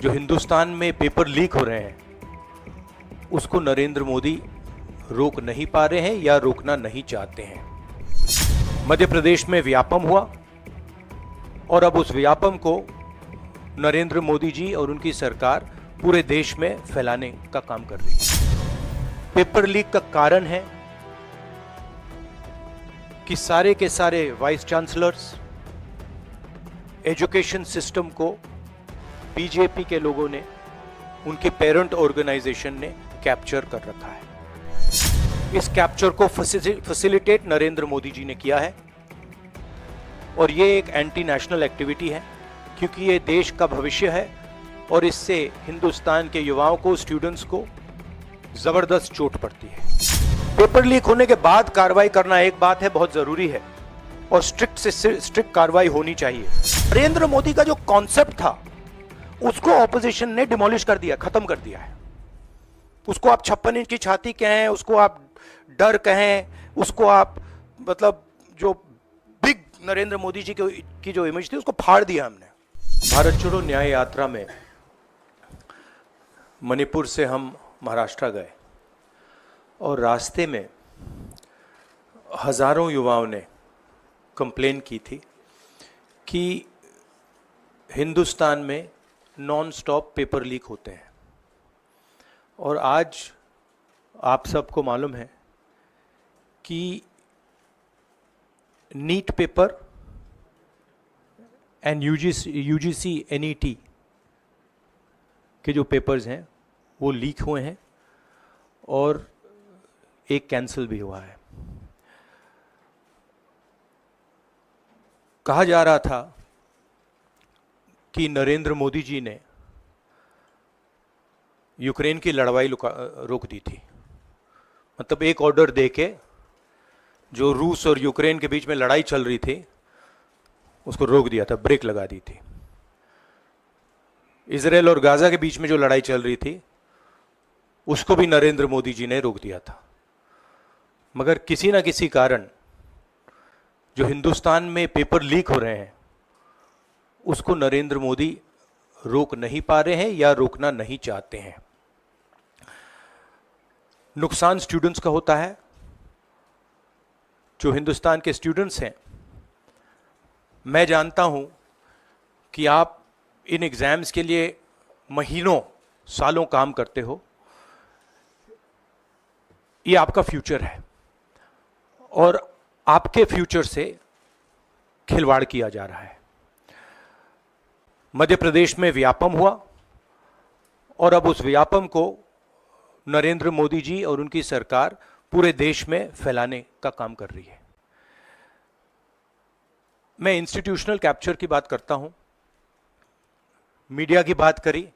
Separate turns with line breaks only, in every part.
जो हिंदुस्तान में paper leak हो रहे हैं उसको नरेंद्र मोदी रोक नहीं पा रहे हैं या रोकना नहीं चाहते हैं। मध्य प्रदेश में व्यापम हुआ और अब उस व्यापम को नरेंद्र मोदी जी और उनकी सरकार पूरे देश में फैलाने का काम कर रही है। पेपर लीक का कारण है कि सारे के सारे वाइस चांसलर्स, एजुकेशन सिस्टम को बीजेपी के लोगों ने, उनके पेरेंट ऑर्गेनाइजेशन ने कैप्चर कर रखा है। इस कैप्चर को फैसिलिटेट नरेंद्र मोदी जी ने किया है और ये एक एंटी नेशनल एक्टिविटी है, क्योंकि ये देश का भविष्य है और इससे हिंदुस्तान के युवाओं को, स्टूडेंट्स को जबरदस्त चोट पड़ती है। पेपर लीक होने के बाद कार्रवाई करना एक बात है, बहुत जरूरी है और स्ट्रिक्ट से स्ट्रिक्ट कार्रवाई होनी चाहिए। नरेंद्र मोदी का जो कॉन्सेप्ट था उसको ऑपोजिशन ने डिमोलिश कर दिया, खत्म कर दिया है। उसको आप 56 इंच की छाती कहें, उसको आप डर कहें, उसको आप मतलब जो बिग नरेंद्र मोदी जी की जो इमेज थी उसको फाड़ दिया हमने। भारत छोड़ो न्याय यात्रा में मणिपुर से हम महाराष्ट्र गए और रास्ते में हजारों युवाओं ने कंप्लेन की थी कि हिंदुस्तान में नॉन स्टॉप पेपर लीक होते हैं। और आज आप सबको मालूम है कि NEET paper and UGC NET के जो पेपर्स हैं वो लीक हुए हैं और एक कैंसिल भी हुआ है। कहा जा रहा था कि नरेंद्र मोदी जी ने यूक्रेन की लड़ाई रोक दी थी। मतलब एक ऑर्डर देके जो रूस और यूक्रेन के बीच में लड़ाई चल रही थी उसको रोक दिया था, ब्रेक लगा दी थी। इजराइल और गाजा के बीच में जो लड़ाई चल रही थी उसको भी नरेंद्र मोदी जी ने रोक दिया था। मगर किसी ना किसी कारण जो हिंदुस्तान में पेपर लीक हो रहे हैं उसको नरेंद्र मोदी रोक नहीं पा रहे हैं या रोकना नहीं चाहते हैं। नुकसान स्टूडेंट्स का होता है। जो हिंदुस्तान के स्टूडेंट्स हैं, मैं जानता हूं कि आप इन एग्जाम्स के लिए महीनों सालों काम करते हो। ये आपका फ्यूचर है और आपके फ्यूचर से खिलवाड़ किया जा रहा है। मध्य प्रदेश में व्यापम हुआ और अब उस व्यापम को नरेंद्र मोदी जी और उनकी सरकार पूरे देश में फैलाने का काम कर रही है। मैं इंस्टीट्यूशनल कैप्चर की बात करता हूं, मीडिया की बात करी,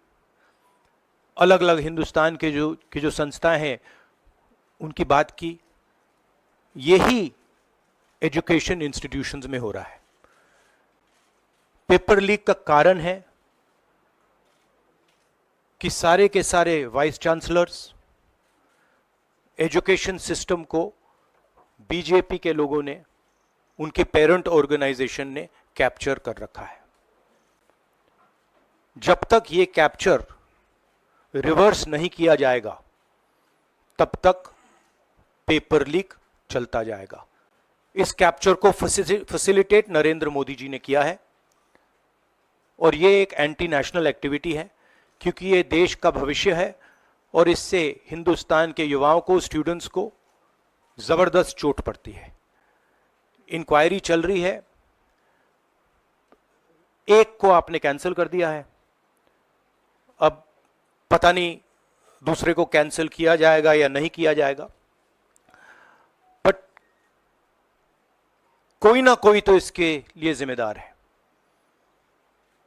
अलग अलग हिंदुस्तान के जो संस्थाएं हैं उनकी बात की। यही एजुकेशन इंस्टीट्यूशंस में हो रहा है। पेपर लीक का कारण है कि सारे के सारे वाइस चांसलर्स, एजुकेशन सिस्टम को बीजेपी के लोगों ने, उनके पेरेंट ऑर्गेनाइजेशन ने कैप्चर कर रखा है। जब तक ये कैप्चर रिवर्स नहीं किया जाएगा तब तक पेपर लीक चलता जाएगा। इस कैप्चर को फैसिलिटेट नरेंद्र मोदी जी ने किया है और ये एक एंटी नेशनल एक्टिविटी है, क्योंकि ये देश का भविष्य है और इससे हिंदुस्तान के युवाओं को, स्टूडेंट्स को जबरदस्त चोट पड़ती है। इंक्वायरी चल रही है, एक को आपने कैंसिल कर दिया है, अब पता नहीं दूसरे को कैंसिल किया जाएगा या नहीं किया जाएगा, बट कोई ना कोई तो इसके लिए जिम्मेदार है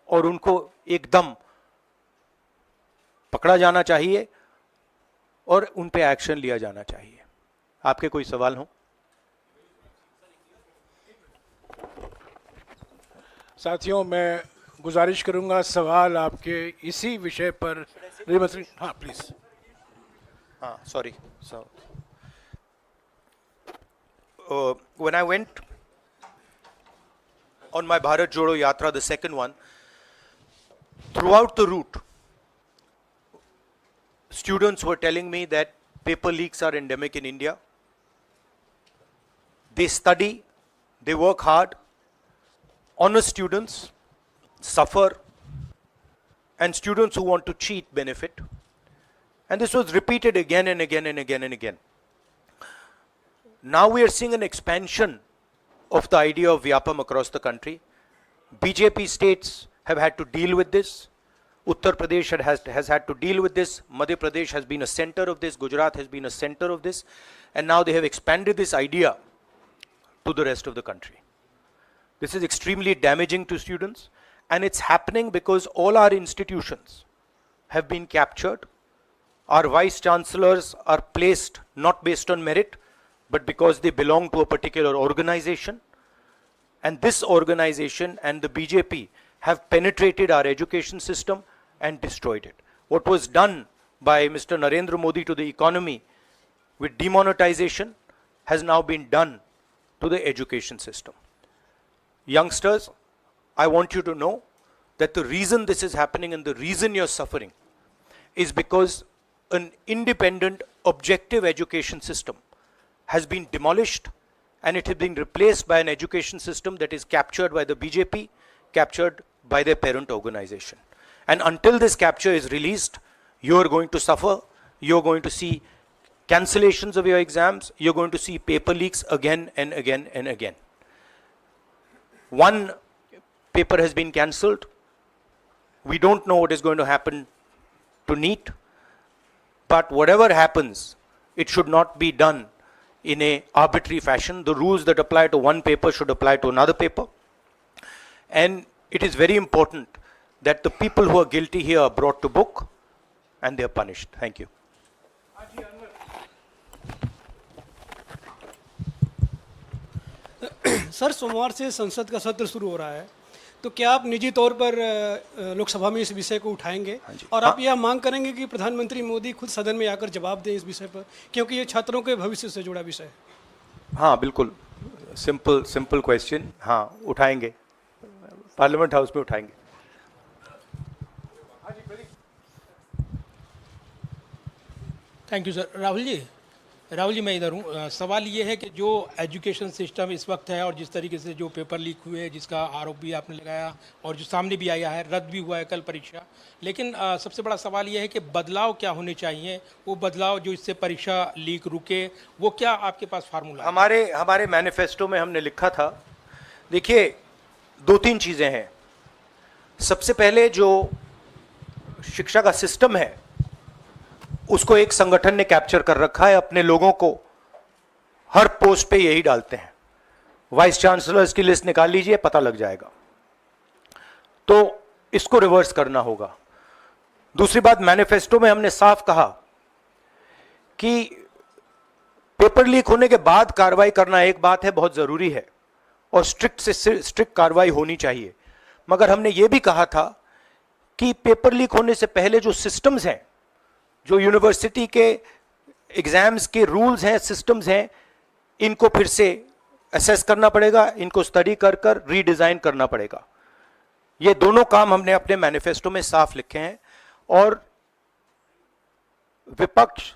और उनको एकदम पकड़ा जाना चाहिए और उन पे एक्शन लिया जाना चाहिए। आपके कोई सवाल हो?
साथियों, मैं गुजारिश करूंगा सवाल आपके इसी विषय पर। हाँ प्लीज।
हाँ, sorry. So, when I went on my Bharat Jodo Yatra, the second one, throughout the route, students were telling me that paper leaks are endemic in India. They study, they work hard, honest students suffer, and students who want to cheat benefit. And this was repeated again and again and again and again. Now we are seeing an expansion of the idea of Vyapam across the country. BJP states have had to deal with this. Uttar Pradesh has had to deal with this. Madhya Pradesh has been a center of this. Gujarat has been a center of this. And now they have expanded this idea to the rest of the country. This is extremely damaging to students. And it's happening because all our institutions have been captured. Our vice chancellors are placed not based on merit, but because they belong to a particular organization. And this organization and the BJP have penetrated our education system and destroyed it. What was done by Mr. Narendra Modi to the economy with demonetization has now been done to the education system. Youngsters, I want you to know that the reason this is happening and the reason you're suffering is because an independent, objective education system has been demolished, and it has been replaced by an education system that is captured by the BJP, captured by their parent organization. And until this capture is released, you are going to suffer. You're going to see cancellations of your exams. You're going to see paper leaks again and again and again. One paper has been cancelled. We don't know what is going to happen to NEET. But whatever happens, it should not be done in an arbitrary fashion. The rules that apply to one paper should apply to another paper. And it is very important that the people who are guilty here are brought to book and they are punished. Thank you.
Sir, सोमवार से संसद का सत्र शुरू हो रहा है, तो क्या आप निजी तौर पर लोकसभा में इस विषय को उठाएंगे और आप यह मांग करेंगे कि प्रधानमंत्री मोदी खुद सदन में आकर जवाब दें इस विषय पर, क्योंकि ये छात्रों के भविष्य से जुड़ा विषय है?
हाँ, बिल्कुल सिंपल क्वेश्चन. हाँ, उठाएंगे, पार्लियामेंट हाउस में उठाएंगे.
Thank you sir. Rahul ji मैं इधर हूँ. सवाल ये है कि जो एजुकेशन सिस्टम इस वक्त है और जिस तरीके से जो पेपर लीक हुए, जिसका आरोप भी आपने लगाया और जो सामने भी आया है, रद्द भी हुआ है कल परीक्षा, लेकिन सबसे बड़ा सवाल ये है कि बदलाव क्या होने चाहिए, वो बदलाव जो इससे परीक्षा लीक रुके, वो क्या आपके पास फार्मूला है?
हमारे मैनिफेस्टो में हमने लिखा था, देखिए 2-3 चीज़ें हैं. सबसे पहले जो शिक्षा का सिस्टम है उसको एक संगठन ने कैप्चर कर रखा है. अपने लोगों को हर पोस्ट पे यही डालते हैं. वाइस चांसलर्स की लिस्ट निकाल लीजिए, पता लग जाएगा. तो इसको रिवर्स करना होगा. दूसरी बात, मैनिफेस्टो में हमने साफ कहा कि पेपर लीक होने के बाद कार्रवाई करना एक बात है, बहुत जरूरी है और स्ट्रिक्ट से स्ट्रिक्ट कार्रवाई होनी चाहिए. मगर हमने ये भी कहा था कि पेपर लीक होने से पहले जो सिस्टम्स हैं, जो यूनिवर्सिटी के एग्जाम्स के रूल्स हैं, सिस्टम्स हैं, इनको फिर से असेस करना पड़ेगा, इनको स्टडी कर रीडिजाइन करना पड़ेगा. ये दोनों काम हमने अपने मैनिफेस्टो में साफ लिखे हैं और विपक्ष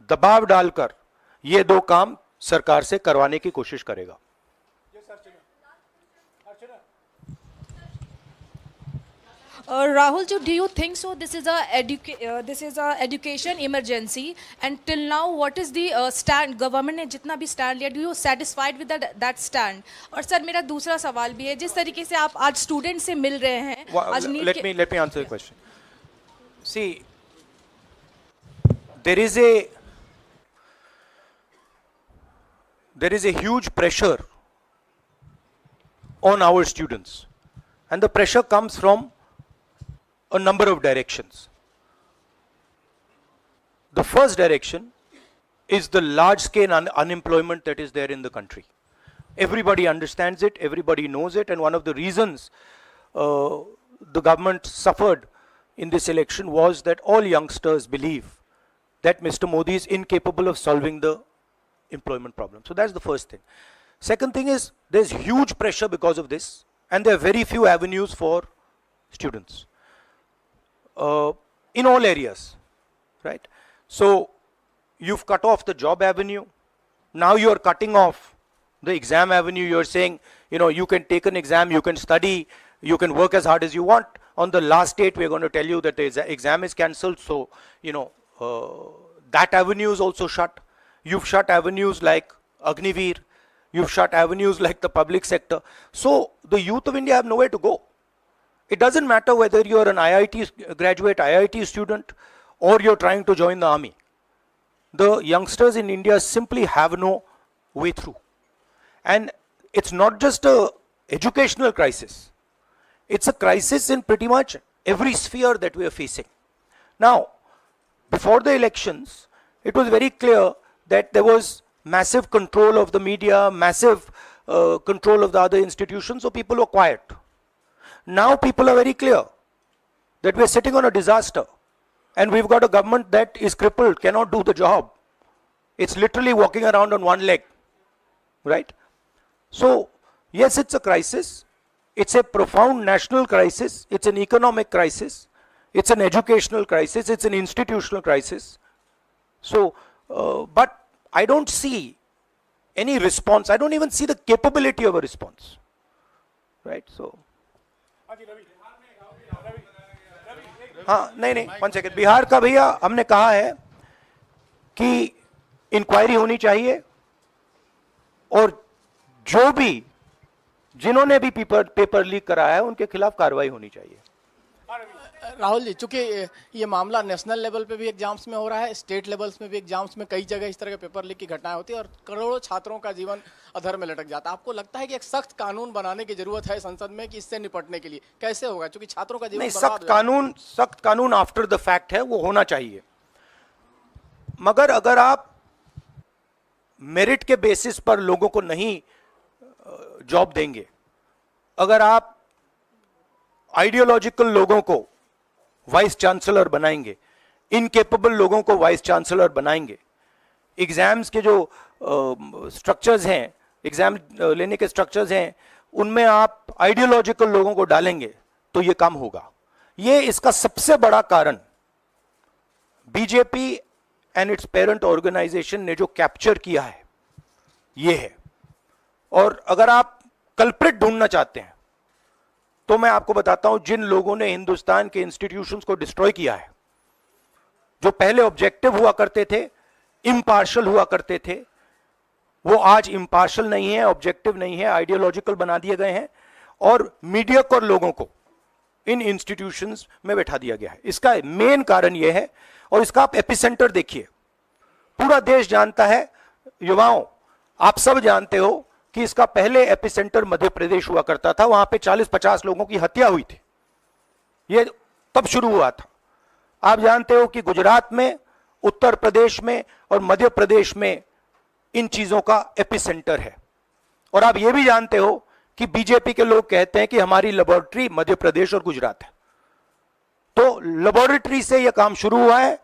दबाव डालकर ये 2 काम सरकार से करवाने की कोशिश करेगा.
Rahul, do you think so? This is a education emergency, and till now, what is the stand? Government ने जितना भी stand लिया, do you satisfied with that stand? और सर मेरा दूसरा सवाल भी है, जिस तरीके से आप आज स्टूडेंट से मिल रहे हैं, आज
let me answer the question. See, there is a huge pressure on our students, and the pressure comes from a number of directions. The first direction is the large scale unemployment that is there in the country. Everybody understands it, everybody knows it, and one of the reasons the government suffered in this election was that all youngsters believe that Mr. Modi is incapable of solving the employment problem. So that's the first thing. Second thing is there's huge pressure because of this, and there are very few avenues for students. In all areas, right? So you've cut off the job avenue. Now you're cutting off the exam avenue. You're saying, you can take an exam, you can study, you can work as hard as you want. On the last date, we're going to tell you that the exam is cancelled. So, that avenue is also shut. You've shut avenues like Agniveer. You've shut avenues like the public sector. So the youth of India have nowhere to go. It doesn't matter whether you're an IIT graduate, IIT student, or you're trying to join the army. The youngsters in India simply have no way through. And it's not just a educational crisis. It's a crisis in pretty much every sphere that we are facing. Now, before the elections, it was very clear that there was massive control of the media, massive control of the other institutions, so people were quiet. Now people are very clear that we're sitting on a disaster and we've got a government that is crippled, cannot do the job. It's literally walking around on one leg, right? So, yes, it's a crisis. It's a profound national crisis. It's an economic crisis. It's an educational crisis. It's an institutional crisis. So, but I don't see any response. I don't even see the capability of a response, right? So, हाँ नहीं 1 second. Bihar का भैया हमने कहा है कि inquiry होनी चाहिए और जो भी जिन्होंने भी पेपर लीक कराया है उनके खिलाफ कार्रवाई होनी चाहिए.
राहुल जी, चूंकि ये मामला नेशनल लेवल पे भी एग्जाम्स में हो रहा है, स्टेट लेवल्स में भी एग्जाम्स में कई जगह इस तरह के पेपर लीक की घटनाएं होती है और करोड़ों छात्रों का जीवन अधर में लटक जाता है. आपको लगता है कि एक सख्त कानून बनाने की जरूरत है संसद में कि इससे निपटने के लिए? कैसे होगा, क्योंकि छात्रों का जीवन
सख्त कानून आफ्टर द फैक्ट है, वो होना चाहिए. मगर अगर आप मेरिट के बेसिस पर लोगों को नहीं जॉब देंगे, अगर आप आइडियोलॉजिकल लोगों को वाइस चांसलर बनाएंगे, इनकेपेबल लोगों को वाइस चांसलर बनाएंगे, एग्जाम्स के जो स्ट्रक्चर्स हैं, एग्जाम लेने के स्ट्रक्चर्स हैं, उनमें आप आइडियोलॉजिकल लोगों को डालेंगे तो ये काम होगा. ये इसका सबसे बड़ा कारण BJP and its parent organisation ने जो कैप्चर किया है ये है. और अगर आप कल्प्रिट ढूंढना चाहते हैं तो मैं आपको बताता हूं जिन लोगों ने हिंदुस्तान के इंस्टीट्यूशंस को डिस्ट्रॉय किया है, जो पहले ऑब्जेक्टिव हुआ करते थे, इम्पार्शल हुआ करते थे, वो आज इम्पार्शल नहीं है, ऑब्जेक्टिव नहीं है, आइडियोलॉजिकल बना दिए गए हैं और मीडियोकर लोगों को इन इंस्टीट्यूशंस में बैठा दिया गया है. इसका मेन कारण यह है और इसका आप एपिसेंटर देखिए. पूरा देश जानता है, युवाओं आप सब जानते हो कि इसका पहले एपिसेंटर मध्य प्रदेश हुआ करता था. वहां पे 40-50 लोगों की हत्या हुई थी. ये तब शुरू हुआ था. आप जानते हो कि गुजरात में, उत्तर प्रदेश में और मध्य प्रदेश में इन चीजों का एपिसेंटर है. और आप ये भी जानते हो कि बीजेपी के लोग कहते हैं कि हमारी लेबोरेटरी मध्य प्रदेश और गुजरात है. तो लेबोरेटरी से यह काम शुरू हुआ है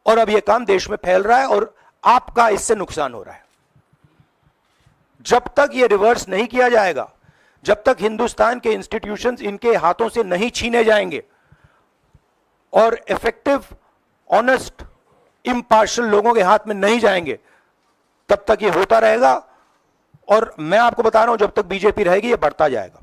और अब यह काम देश में फैल रहा है और आपका इससे नुकसान हो रहा है. जब तक ये रिवर्स नहीं किया जाएगा, जब तक हिंदुस्तान के इंस्टीट्यूशंस इनके हाथों से नहीं छीने जाएंगे और इफेक्टिव, ऑनेस्ट, इम्पार्शियल लोगों के हाथ में नहीं जाएंगे, तब तक ये होता रहेगा. और मैं आपको बता रहा हूं, जब तक बीजेपी रहेगी ये बढ़ता जाएगा.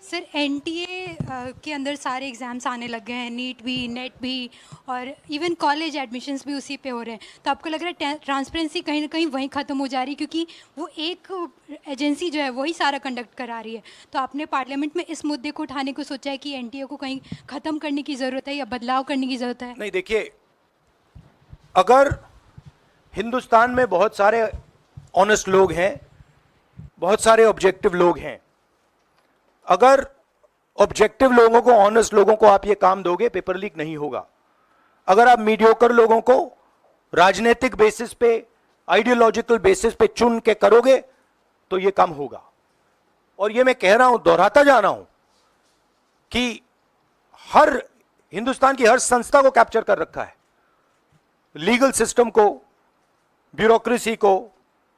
सर, एनटीए के अंदर सारे एग्ज़ाम्स आने लग गए हैं, नीट भी, नेट भी और इवन कॉलेज एडमिशन्स भी उसी पे हो रहे हैं. तो आपको लग रहा है ट्रांसपेरेंसी कहीं ना कहीं वहीं ख़त्म हो जा रही है, क्योंकि वो एक एजेंसी जो है वही सारा कंडक्ट करा रही है. तो आपने पार्लियामेंट में इस मुद्दे को उठाने को सोचा है कि एनटीए को कहीं ख़त्म करने की ज़रूरत है या बदलाव करने की ज़रूरत है?
नहीं, देखिए, अगर हिंदुस्तान में बहुत सारे ऑनेस्ट लोग हैं, बहुत सारे ऑब्जेक्टिव लोग हैं, अगर ऑब्जेक्टिव लोगों को, ऑनेस्ट लोगों को आप ये काम दोगे, पेपर लीक नहीं होगा. अगर आप मीडियोकर लोगों को राजनीतिक बेसिस पे, आइडियोलॉजिकल बेसिस पे चुन के करोगे तो ये काम होगा. और ये मैं कह रहा हूं, दोहराता जा रहा हूं कि हर हिंदुस्तान की हर संस्था को कैप्चर कर रखा है. लीगल सिस्टम को, ब्यूरोक्रेसी को,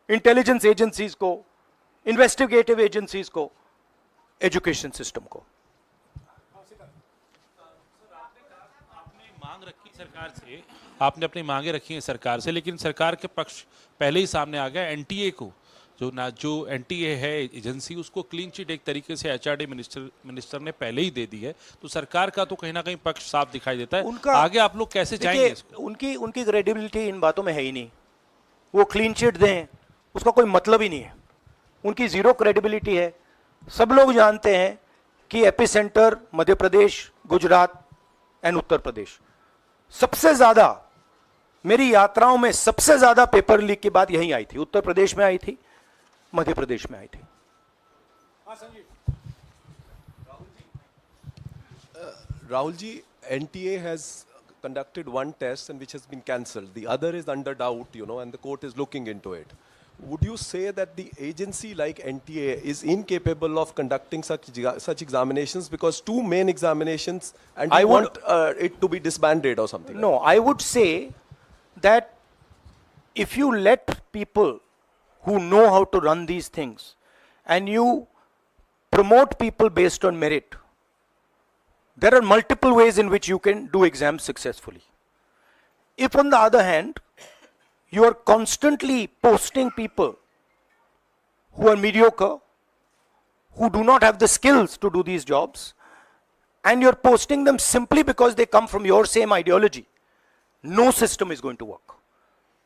इंटेलिजेंस एजेंसीज को, इन्वेस्टिगेटिव एजेंसीज को. एजुकेशन सिस्टम को।
मांग रखी सरकार से, आपने अपनी मांगे रखी हैं सरकार से, लेकिन सरकार के पक्ष पहले ही सामने आ गया। एनटीए को जो एनटीए है एजेंसी, उसको क्लीन चिट एक तरीके से एचआरडी मिनिस्टर ने पहले ही दे दी है, तो सरकार का तो कहीं ना कहीं पक्ष साफ दिखाई देता है। आगे आप लोग कैसे जाएंगे इसको?
उनकी क्रेडिबिलिटी इन बातों में है ही नहीं। वो क्लीन चिट दें उसका कोई मतलब ही नहीं है, उनकी जीरो क्रेडिबिलिटी है। सब लोग जानते हैं कि एपिसेंटर मध्य प्रदेश, गुजरात एंड उत्तर प्रदेश। सबसे ज्यादा मेरी यात्राओं में सबसे ज्यादा पेपर लीक की बात यहीं आई थी, उत्तर प्रदेश में आई थी, मध्य प्रदेश में आई थी।
Rahul ji, NTA has conducted one test and which has been cancelled. The other is under doubt, and the court is looking into it. Would you say that the agency like NTA is incapable of conducting such examinations, because two main examinations, and I want it to be disbanded or something?
No, I would say that if you let people who know how to run these things and you promote people based on merit, there are multiple ways in which you can do exams successfully. If on the other hand, you are constantly posting people who are mediocre, who do not have the skills to do these jobs, and you're posting them simply because they come from your same ideology, no system is going to work.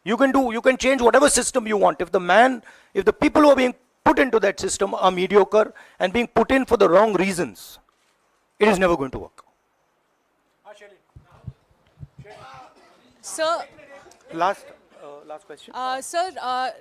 You can change whatever system you want. If the people who are being put into that system are mediocre and being put in for the wrong reasons, it is never going to work.
Sir,
Last question.
Sir,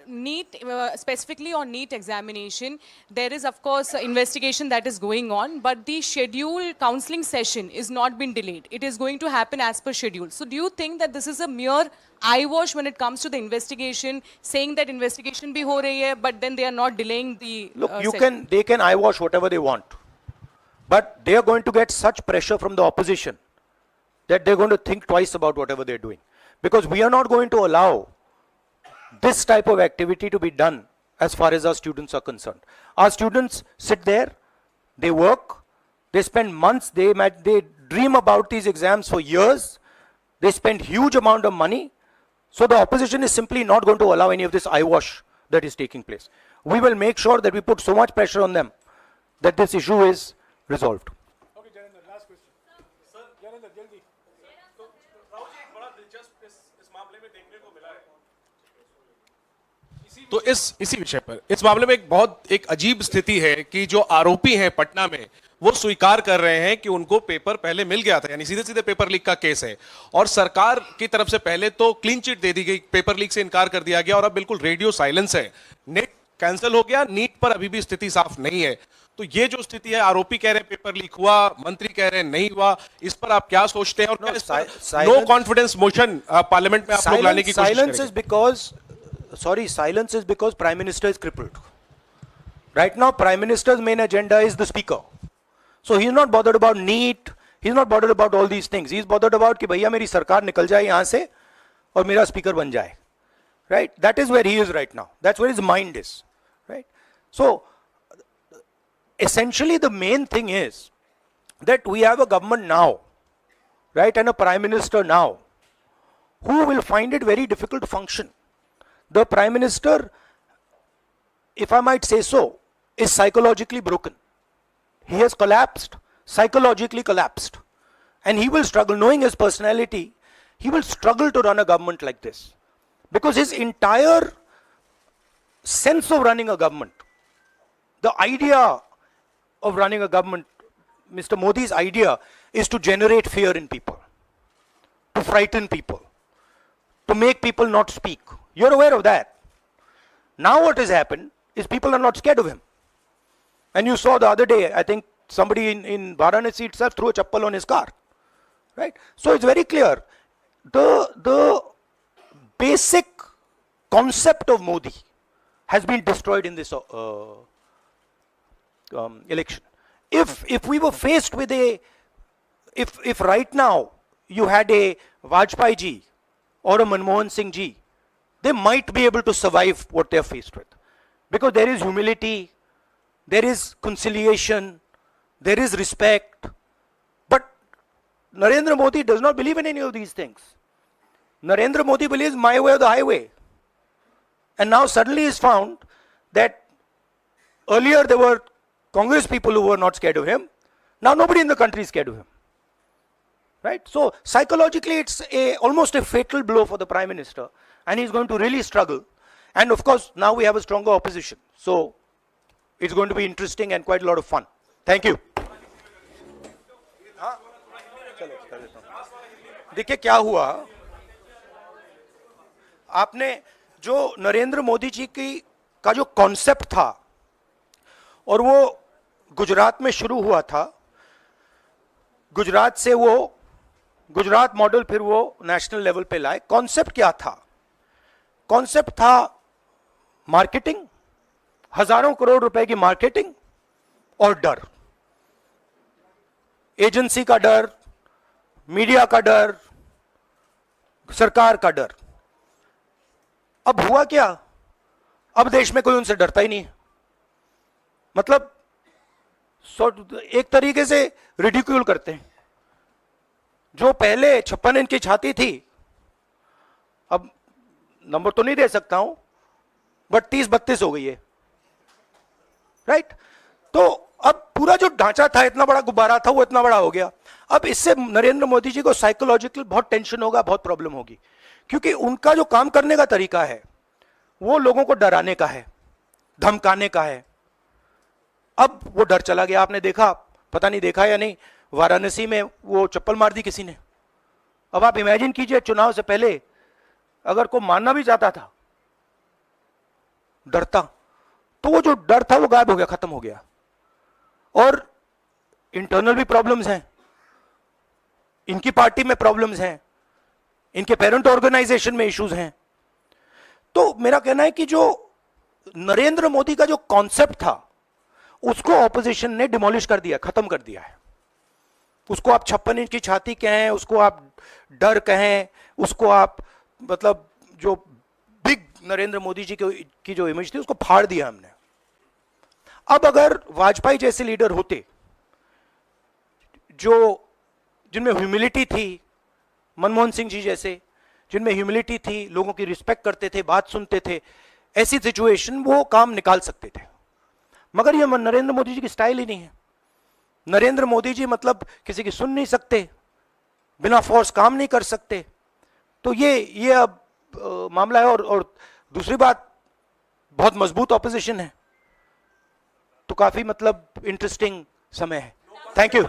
NEET, specifically on NEET examination, there is of course investigation that is going on, but the scheduled counseling session is not been delayed. It is going to happen as per schedule. So do you think that this is a mere eyewash when it comes to the investigation, saying that investigation bhi ho rahi hai, but then they are not delaying the
Look,
session?
they can eyewash whatever they want, but they are going to get such pressure from the opposition that they're going to think twice about whatever they're doing. Because we are not going to allow this type of activity to be done as far as our students are concerned. Our students sit there, they work, they spend months, they dream about these exams for years, they spend huge amount of money. So the opposition is simply not going to allow any of this eyewash that is taking place. We will make sure that we put so much pressure on them that this issue is resolved.
Okay, Janendra, last question. Sir, Janendra, jaldi.
तो इसी विषय पर इस मामले में एक अजीब स्थिति है कि जो आरोपी हैं पटना में, वो स्वीकार कर रहे हैं कि उनको पेपर पहले मिल गया था, यानी सीधे सीधे पेपर लीक का केस है। और सरकार की तरफ से पहले तो क्लीन चिट दे दी गई, पेपर लीक से इनकार कर दिया गया, और अब बिल्कुल रेडियो साइलेंस है। नेट कैंसिल हो गया, नीट पर अभी भी स्थिति साफ नहीं है। तो ये जो स्थिति है, आरोपी कह रहे हैं पेपर लीक हुआ, मंत्री कह रहे हैं नहीं हुआ, इस पर आप क्या सोचते हैं? और क्या इस पर नो कॉन्फिडेंस मोशन पार्लियामेंट में आप लोग लाने की कोशिश करेंगे?
Silence is because Prime Minister is crippled. Right now, Prime Minister's main agenda is the Speaker. So he's not bothered about NEET, he's not bothered about all these things. He's bothered about कि भैया मेरी सरकार निकल जाए यहाँ से और मेरा speaker बन जाए. Right? That is where he is right now. That's where his mind is. Right? So, essentially the main thing is that we have a government now, right, and a Prime Minister now, who will find it very difficult to function. The Prime Minister, if I might say so, is psychologically broken. He has collapsed, psychologically collapsed. And he will struggle, knowing his personality, he will struggle to run a government like this. Because his entire sense of running a government, the idea of running a government, Mr. Modi's idea is to generate fear in people, to frighten people, to make people not speak. You're aware of that. Now what has happened is people are not scared of him. And you saw the other day, I think somebody in Varanasi itself threw a chappal on his car. Right? So it's very clear. The basic concept of Modi has been destroyed in this election. If we were faced with if right now you had a Vajpayee ji or a Manmohan Singh ji, they might be able to survive what they are faced with. Because there is humility, there is conciliation, there is respect. But Narendra Modi does not believe in any of these things. Narendra Modi believes my way or the highway. And now suddenly is found that earlier there were Congress people who were not scared of him. Now nobody in the country is scared of him. Right? So psychologically it's almost a fatal blow for the Prime Minister, and he's going to really struggle. And of course now we have a stronger opposition. So it's going to be interesting and quite a lot of fun. Thank you. देखिए क्या हुआ, आपने जो नरेंद्र मोदी जी का जो concept था और वो गुजरात में शुरू हुआ था, गुजरात से वो गुजरात मॉडल फिर वो नेशनल लेवल पे लाए। कॉन्सेप्ट क्या था? कॉन्सेप्ट था मार्केटिंग, हजारों करोड़ रुपए की मार्केटिंग और डर, एजेंसी का डर, मीडिया का डर, सरकार का डर। अब हुआ क्या? अब देश में कोई उनसे डरता ही नहीं है। मतलब एक तरीके से रिडिक्यूल करते हैं। जो पहले 56 इंच की छाती थी, अब नंबर तो नहीं दे सकता हूं, बट 30-32 हो गई है। राइट? तो अब पूरा जो ढांचा था, इतना बड़ा गुब्बारा था, वो इतना बड़ा हो गया। अब इससे नरेंद्र मोदी जी को साइकोलॉजिकल बहुत टेंशन होगा, बहुत प्रॉब्लम होगी, क्योंकि उनका जो काम करने का तरीका है वो लोगों को डराने का है, धमकाने का है। अब वो डर चला गया। आपने देखा, पता नहीं देखा या नहीं, वाराणसी में वो चप्पल मार दी किसी ने। अब आप इमेजिन कीजिए, चुनाव से पहले अगर कोई मारना भी चाहता था डरता, तो वो जो डर था वो गायब हो गया, खत्म हो गया। और इंटरनल भी प्रॉब्लम्स हैं, इनकी पार्टी में प्रॉब्लम्स हैं, इनके पेरेंट ऑर्गेनाइजेशन में इश्यूज हैं। तो मेरा कहना है कि जो नरेंद्र मोदी का जो कॉन्सेप्ट था उसको ऑपोजिशन ने डिमोलिश कर दिया, खत्म कर दिया है। उसको आप 56 इंच की छाती कहें, उसको आप डर कहें, उसको आप मतलब जो बिग नरेंद्र मोदी जी की जो इमेज थी उसको फाड़ दिया हमने। अब अगर वाजपेयी जैसे लीडर होते जो जिनमें ह्यूमिलिटी थी, मनमोहन सिंह जी जैसे जिनमें ह्यूमिलिटी थी, लोगों की रिस्पेक्ट करते थे, बात सुनते थे, ऐसी सिचुएशन वो काम निकाल सकते थे। मगर ये नरेंद्र मोदी जी की स्टाइल ही नहीं है। नरेंद्र मोदी जी मतलब किसी की सुन नहीं सकते, बिना फोर्स काम नहीं कर सकते। तो ये अब मामला है। और दूसरी बात, बहुत मजबूत ऑपोजिशन है, तो काफी मतलब इंटरेस्टिंग समय है। Thank you.